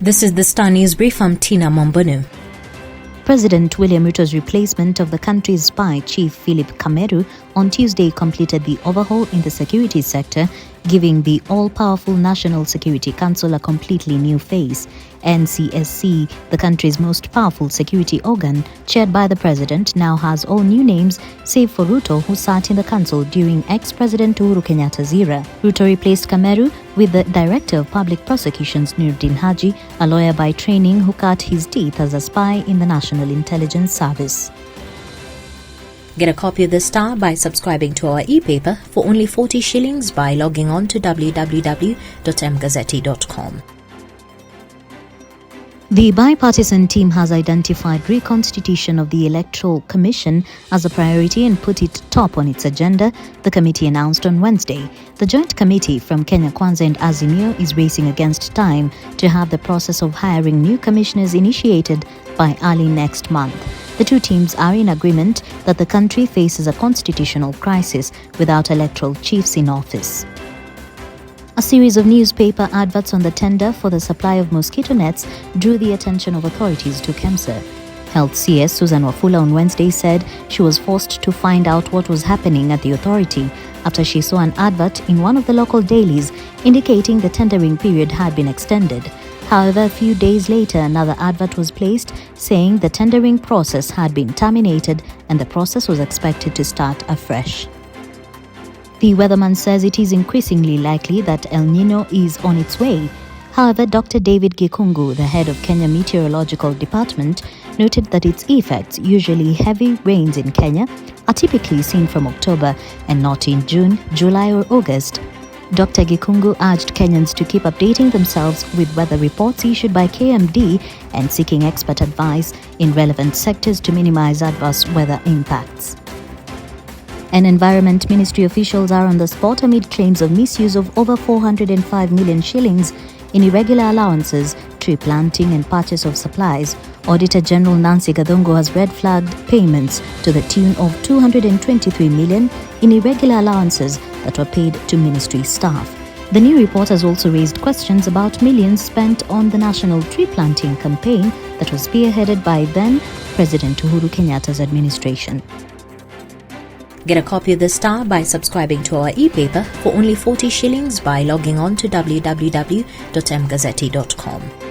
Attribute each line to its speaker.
Speaker 1: This is the Star News Brief. I'm Tina Mombonu. President William Ruto's replacement of the country's spy chief Philip Kameru on Tuesday completed the overhaul in the security sector, giving the all-powerful National Security Council a completely new face. NCSC, the country's most powerful security organ, chaired by the president, now has all new names, save for Ruto, who sat in the council during ex-President Uhuru Kenyatta's era. Ruto replaced Kameru with the Director of Public Prosecutions Nuruddin Haji, a lawyer by training who cut his teeth as a spy in the National Intelligence Service. Get a copy of The Star by subscribing to our e-paper for only 40 shillings by logging on to www.mgazzetti.com. The bipartisan team has identified reconstitution of the Electoral Commission as a priority and put it top on its agenda, the committee announced on Wednesday. The joint committee from Kenya Kwanza and Azimio is racing against time to have the process of hiring new commissioners initiated by early next month. The two teams are in agreement that the country faces a constitutional crisis without electoral chiefs in office. A series of newspaper adverts on the tender for the supply of mosquito nets drew the attention of authorities to KEMSA. Health CS Susan Wafula on Wednesday said she was forced to find out what was happening at the authority after she saw an advert in one of the local dailies indicating the tendering period had been extended. However, a few days later, another advert was placed saying the tendering process had been terminated and the process was expected to start afresh. The weatherman says it is increasingly likely that El Nino is on its way. However, Dr. David Gikungu, the head of Kenya Meteorological Department, noted that its effects, usually heavy rains in Kenya, are typically seen from October and not in June, July or August. Dr. Gikungu urged Kenyans to keep updating themselves with weather reports issued by KMD and seeking expert advice in relevant sectors to minimize adverse weather impacts. And Environment Ministry officials are on the spot amid claims of misuse of over 405 million shillings in irregular allowances, tree planting and purchase of supplies. Auditor General Nancy Gathongo has red-flagged payments to the tune of 223 million in irregular allowances that were paid to ministry staff. The new report has also raised questions about millions spent on the national tree planting campaign that was spearheaded by then President Uhuru Kenyatta's administration. Get a copy of The Star by subscribing to our e-paper for only 40 shillings by logging on to www.mgazzetti.com.